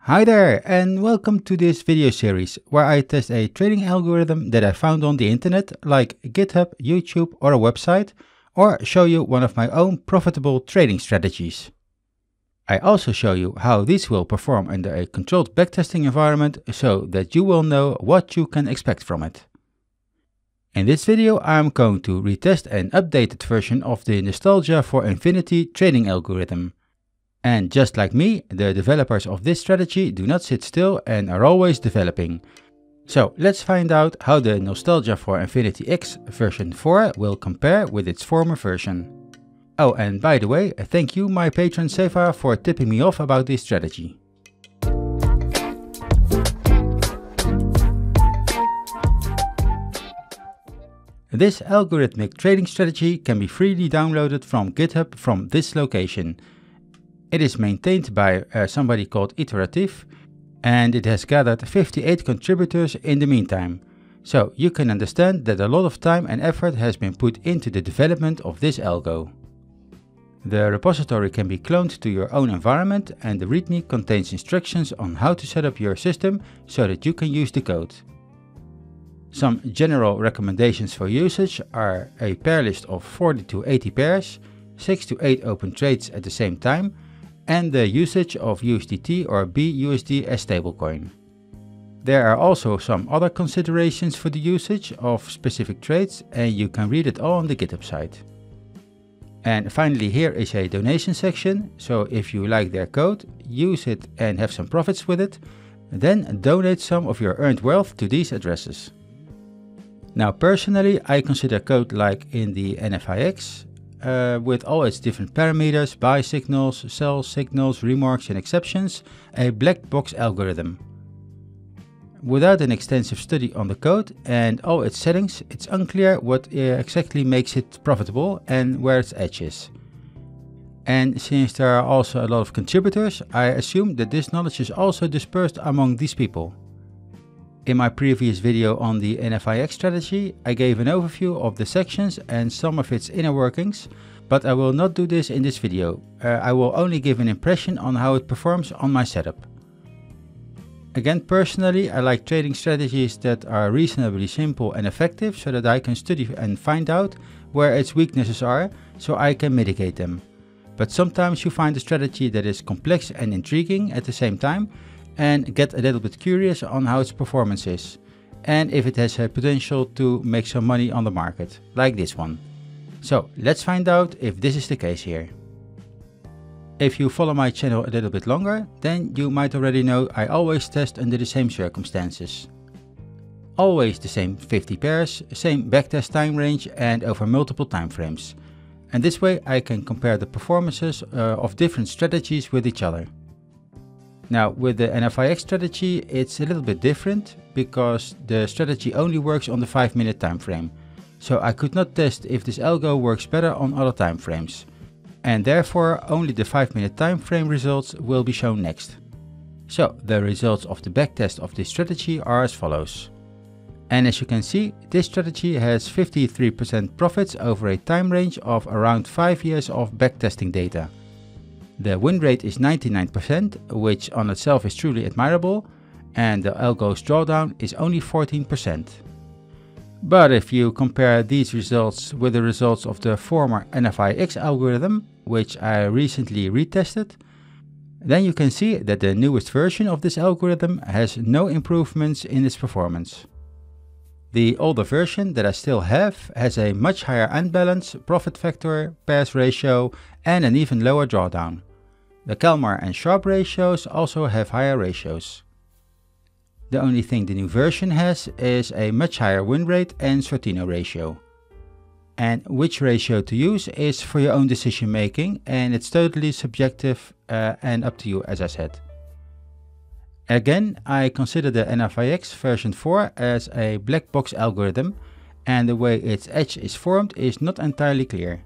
Hi there, and welcome to this video series where I test a trading algorithm that I found on the internet like GitHub, YouTube or a website, or show you one of my own profitable trading strategies. I also show you how these will perform under a controlled backtesting environment so that you will know what you can expect from it. In this video I'm going to retest an updated version of the Nostalgia for Infinity trading algorithm. And just like me, the developers of this strategy do not sit still and are always developing. So let's find out how the Nostalgia for Infinity X version 4 will compare with its former version. Oh, and by the way, thank you my patron Seva for tipping me off about this strategy. This algorithmic trading strategy can be freely downloaded from GitHub from this location. It is maintained by somebody called Iterative, and it has gathered 58 contributors in the meantime. So you can understand that a lot of time and effort has been put into the development of this algo. The repository can be cloned to your own environment, and the README contains instructions on how to set up your system so that you can use the code. Some general recommendations for usage are a pair list of 40 to 80 pairs, 6 to 8 open trades at the same time, and the usage of USDT or BUSD as stablecoin. There are also some other considerations for the usage of specific trades, and you can read it all on the GitHub site. And finally, here is a donation section, so if you like their code, use it and have some profits with it, then donate some of your earned wealth to these addresses. Now personally, I consider code like in the NFIX, with all its different parameters, buy signals, sell signals, remarks and exceptions, a black box algorithm. Without an extensive study on the code and all its settings, it's unclear what exactly makes it profitable and where its edge is. And since there are also a lot of contributors, I assume that this knowledge is also dispersed among these people. In my previous video on the NFIX strategy, I gave an overview of the sections and some of its inner workings, but I will not do this in this video. I will only give an impression on how it performs on my setup. Again, personally, I like trading strategies that are reasonably simple and effective so that I can study and find out where its weaknesses are so I can mitigate them. But sometimes you find a strategy that is complex and intriguing at the same time, and get a little bit curious on how its performance is, and if it has a potential to make some money on the market, like this one. So let's find out if this is the case here. If you follow my channel a little bit longer, then you might already know I always test under the same circumstances. Always the same 50 pairs, same backtest time range and over multiple time frames. And this way I can compare the performances of different strategies with each other. Now with the NFIX strategy it's a little bit different because the strategy only works on the 5-minute time frame. So I could not test if this algo works better on other time frames. And therefore only the 5-minute time frame results will be shown next. So the results of the backtest of this strategy are as follows. And as you can see, this strategy has 53% profits over a time range of around 5 years of backtesting data. The win rate is 99%, which on itself is truly admirable, and the algo's drawdown is only 14%. But if you compare these results with the results of the former NFIX algorithm, which I recently retested, then you can see that the newest version of this algorithm has no improvements in its performance. The older version that I still have has a much higher unbalance, profit factor, pairs ratio, and an even lower drawdown. The Kalmar and Sharpe ratios also have higher ratios. The only thing the new version has is a much higher win rate and Sortino ratio. And which ratio to use is for your own decision making, and it's totally subjective and up to you, as I said. Again, I consider the NFIX version 4 as a black box algorithm, and the way its edge is formed is not entirely clear.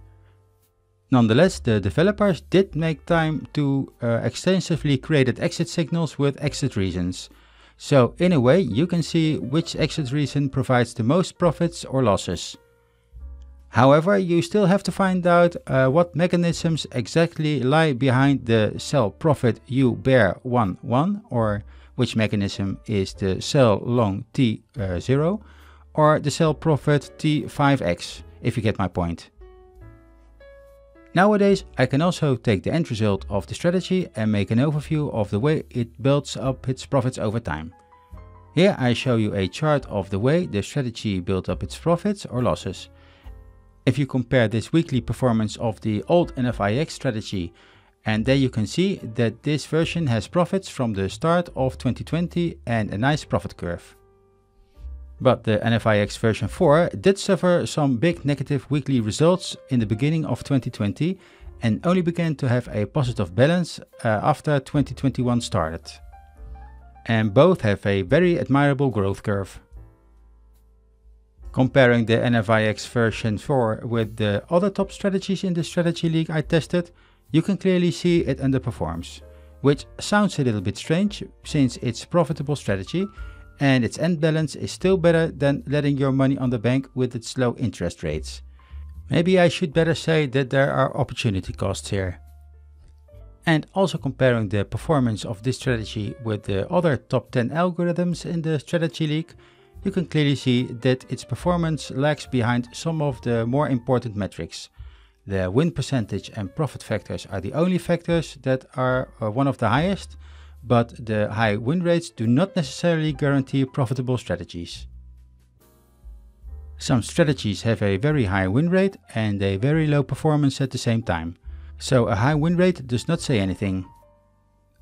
Nonetheless, the developers did make time to extensively create exit signals with exit reasons. So in a way you can see which exit reason provides the most profits or losses. However, you still have to find out what mechanisms exactly lie behind the sell profit U bear 1 or which mechanism is the sell long T0 or the sell profit T5x, if you get my point. Nowadays, I can also take the end result of the strategy and make an overview of the way it builds up its profits over time. Here I show you a chart of the way the strategy built up its profits or losses. If you compare this weekly performance of the old NFIX strategy, and there you can see that this version has profits from the start of 2020 and a nice profit curve. But the NFIX version 4 did suffer some big negative weekly results in the beginning of 2020 and only began to have a positive balance after 2021 started. And both have a very admirable growth curve. Comparing the NFIX version 4 with the other top strategies in the strategy league I tested, you can clearly see it underperforms, which sounds a little bit strange since it's a profitable strategy and its end balance is still better than letting your money on the bank with its low interest rates. Maybe I should better say that there are opportunity costs here. And also comparing the performance of this strategy with the other top 10 algorithms in the strategy league, you can clearly see that its performance lags behind some of the more important metrics. The win percentage and profit factors are the only factors that are one of the highest, but the high win rates do not necessarily guarantee profitable strategies. Some strategies have a very high win rate and a very low performance at the same time, so a high win rate does not say anything.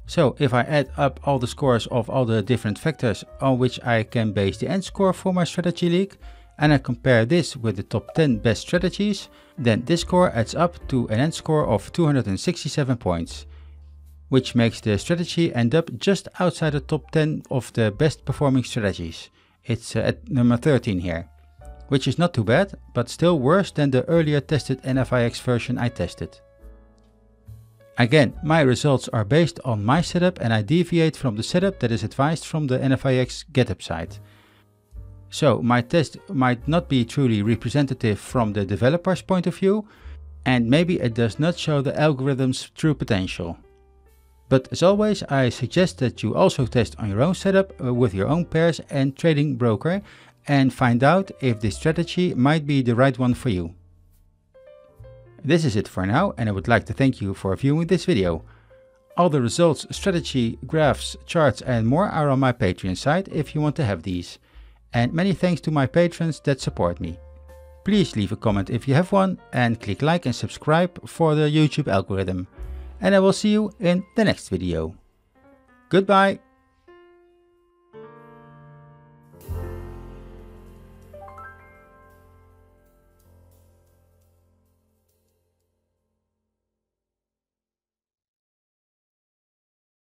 So if I add up all the scores of all the different factors on which I can base the end score for my strategy league, and I compare this with the top 10 best strategies, then this score adds up to an end score of 267 points, which makes the strategy end up just outside the top 10 of the best performing strategies. It's at number 13 here, which is not too bad, but still worse than the earlier tested NFIX version I tested. Again, my results are based on my setup and I deviate from the setup that is advised from the NFIX GitHub site. So my test might not be truly representative from the developer's point of view, and maybe it does not show the algorithm's true potential. But as always, I suggest that you also test on your own setup with your own pairs and trading broker and find out if this strategy might be the right one for you. This is it for now, and I would like to thank you for viewing this video. All the results, strategy, graphs, charts and more are on my Patreon site if you want to have these. And many thanks to my patrons that support me. Please leave a comment if you have one and click like and subscribe for the YouTube algorithm. And I will see you in the next video. Goodbye!